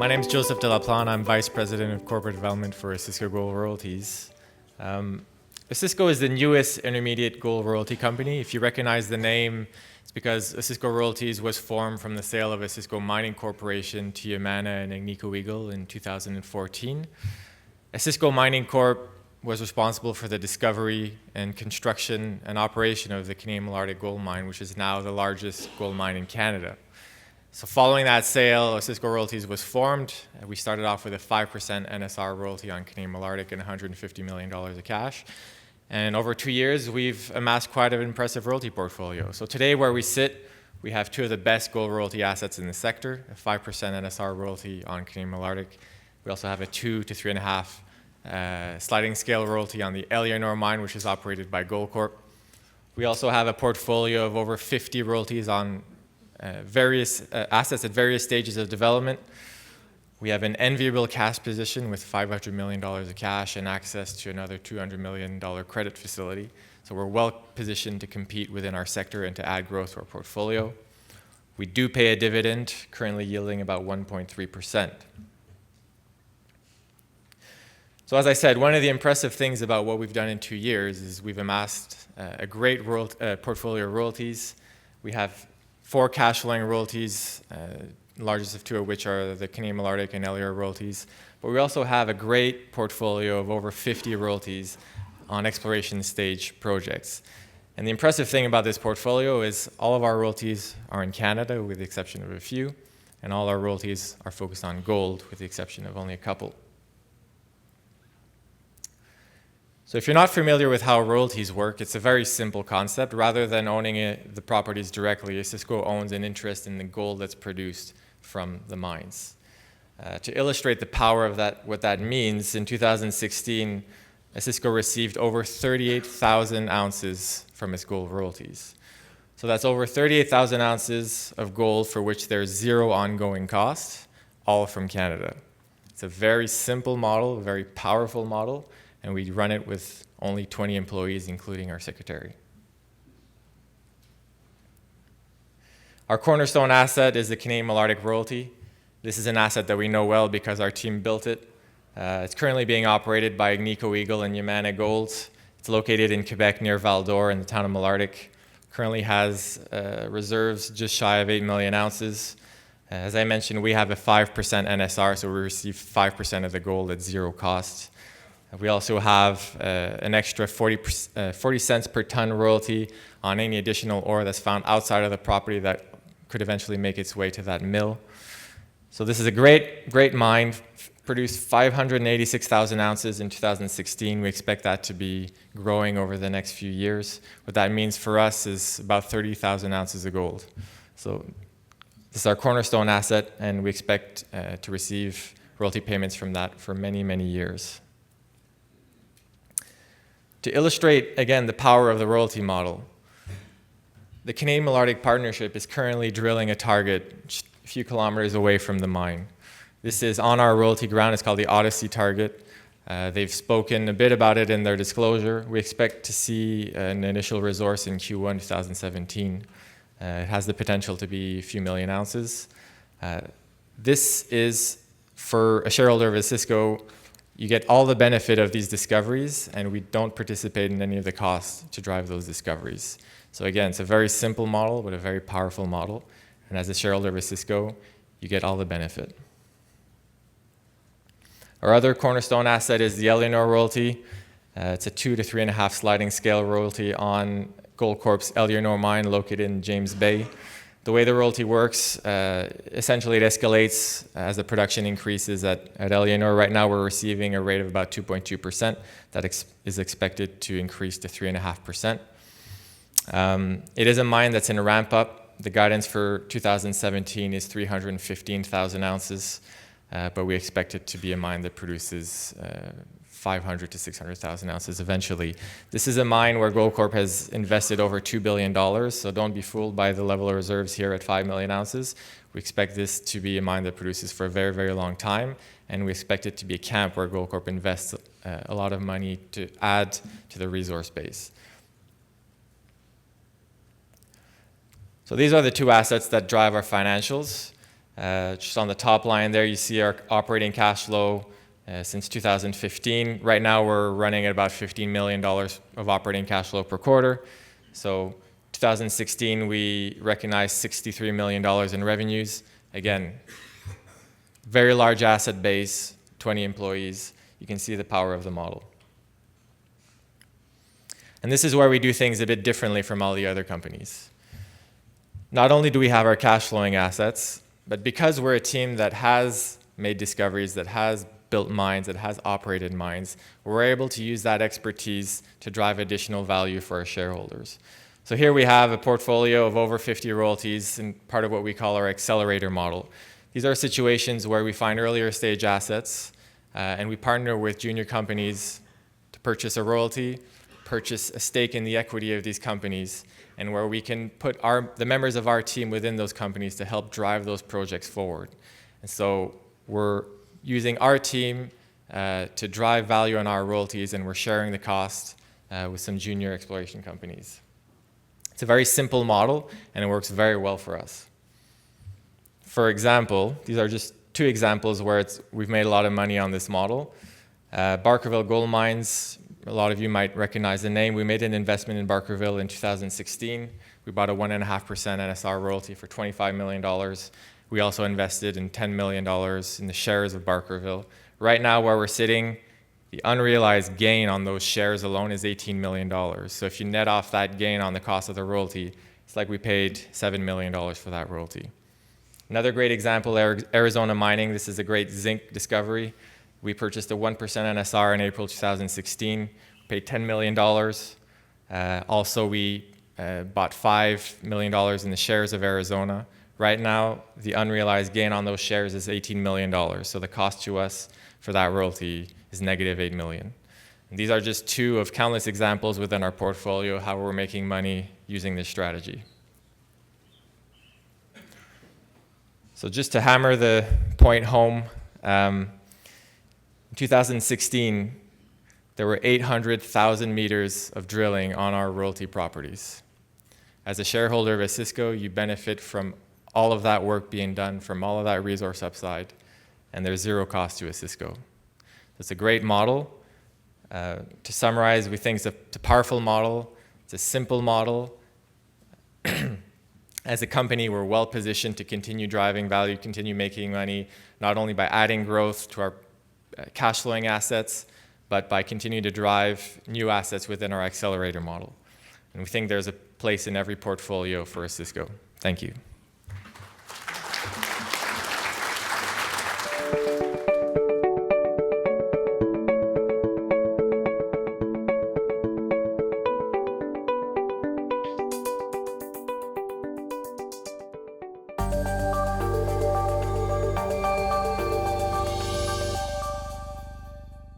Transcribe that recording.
My name is Joseph de la Plana. I'm Vice President of Corporate Development for Osisko Gold Royalties. Osisko is the newest intermediate gold royalty company. If you recognize the name, it's because Osisko Royalties was formed from the sale of Osisko Mining Corporation to Yamana and Agnico Eagle in 2014. Osisko Mining Corp was responsible for the discovery and construction and operation of the Canadian Melodic gold mine, which is now the largest gold mine in Canada. So following that sale, Osisko Royalties was formed. We started off with a 5% NSR royalty on Canadian Melodic and $150 million of cash. And over 2 years, we've amassed quite an impressive royalty portfolio. So today where we sit, we have two of the best gold royalty assets in the sector, a 5% NSR royalty on Canadian Melodic. We also have a 2 to 3.5 sliding scale royalty on the Eleonora mine, which is operated by Goldcorp. We also have a portfolio of over 50 royalties on various assets at various stages of development. We have an enviable cash position with $500 million of cash and access to another $200 million credit facility. So we're well positioned to compete within our sector and to add growth to our portfolio. We do pay a dividend, currently yielding about 1.3%. So as I said, one of the impressive things about what we've done in 2 years is we've amassed a great portfolio of royalties. We have 4 cash flowing royalties, largest of 2 of which are the Canadian Melodic and Eleonora royalties. But we also have a great portfolio of over 50 royalties on exploration stage projects. And the impressive thing about this portfolio is all of our royalties are in Canada, with the exception of a few, and all our royalties are focused on gold, with the exception of only a couple. So if you're not familiar with how royalties work, it's a very simple concept. Rather than owning the properties directly, Osisko owns an interest in the gold that's produced from the mines. To illustrate the power of that, what that means, in 2016, Osisko received over 38,000 ounces from its gold royalties. So that's over 38,000 ounces of gold for which there's zero ongoing cost, all from Canada. It's a very simple model, a very powerful model, and we run it with only 20 employees, including our secretary. Our cornerstone asset is the Canadian Melodic royalty. This is an asset that we know well because our team built it. It's currently being operated by Agnico Eagle and Yamana Gold. It's located in Quebec near Val d'Or in the town of Malartic. Currently has reserves just shy of 8 million ounces. As I mentioned, we have a 5% NSR, so we receive 5% of the gold at zero cost. We also have an extra 40 cents per ton royalty on any additional ore that's found outside of the property that could eventually make its way to that mill. So this is a great mine, produced 586,000 ounces in 2016. We expect that to be growing over the next few years. What that means for us is about 30,000 ounces of gold. So this is our cornerstone asset, and we expect to receive royalty payments from that for many, many years. To illustrate, again, the power of the royalty model, the Canadian Melodic Partnership is currently drilling a target just a few kilometers away from the mine. This is on our royalty ground. It's called the Odyssey Target. They've spoken a bit about it in their disclosure. We expect to see an initial resource in Q1 2017. It has the potential to be a few million ounces. This is, for a shareholder of Osisko, you get all the benefit of these discoveries, and we don't participate in any of the costs to drive those discoveries. So again, it's a very simple model, but a very powerful model. And as a shareholder of Osisko, you get all the benefit. Our other cornerstone asset is the Eleonora royalty. It's a 2 to 3.5 sliding scale royalty on Goldcorp's Eleonora mine located in James Bay. The way the royalty works, essentially it escalates as the production increases at Eleonora. Right now we're receiving a rate of about 2.2%. That is expected to increase to 3.5%. It is a mine that's in a ramp up. The guidance for 2017 is 315,000 ounces, but we expect it to be a mine that produces 500 to 600,000 ounces eventually. This is a mine where Goldcorp has invested over $2 billion, so don't be fooled by the level of reserves here at 5 million ounces. We expect this to be a mine that produces for a very, very long time, and we expect it to be a camp where Goldcorp invests a lot of money to add to the resource base. So these are the two assets that drive our financials. Just on the top line there, you see our operating cash flow since 2015. Right now, we're running at about $15 million of operating cash flow per quarter. So 2016, we recognized $63 million in revenues. Again, very large asset base, 20 employees. You can see the power of the model. And this is where we do things a bit differently from all the other companies. Not only do we have our cash flowing assets, but because we're a team that has made discoveries, that has built mines, that has operated mines, we're able to use that expertise to drive additional value for our shareholders. So here we have a portfolio of over 50 royalties and part of what we call our Accelerator Model. These are situations where we find earlier stage assets and we partner with junior companies to purchase a royalty, purchase a stake in the equity of these companies, and where we can put the members of our team within those companies to help drive those projects forward. And so we're using our team to drive value on our royalties, and we're sharing the cost with some junior exploration companies. It's a very simple model, and it works very well for us. For example, these are just two examples where we've made a lot of money on this model. Barkerville Gold Mines, a lot of you might recognize the name. We made an investment in Barkerville in 2016. We bought a 1.5% NSR royalty for $25 million. We also invested in $10 million in the shares of Barkerville. Right now, where we're sitting, the unrealized gain on those shares alone is $18 million. So if you net off that gain on the cost of the royalty, it's like we paid $7 million for that royalty. Another great example, Arizona Mining. This is a great zinc discovery. We purchased a 1% NSR in April 2016, paid $10 million. Also, we bought $5 million in the shares of Arizona. Right now, the unrealized gain on those shares is $18 million. So the cost to us for that royalty is negative $8 million. And these are just two of countless examples within our portfolio how we're making money using this strategy. So just to hammer the point home, in 2016, there were 800,000 meters of drilling on our royalty properties. As a shareholder of Osisko, you benefit from all of that work being done, from all of that resource upside, and there's zero cost to Osisko. It's a great model. To summarize, we think it's a powerful model. It's a simple model. As a company, we're well positioned to continue driving value, continue making money, not only by adding growth to our cash flowing assets, but by continuing to drive new assets within our Accelerator Model. And we think there's a place in every portfolio for Osisko. Thank you.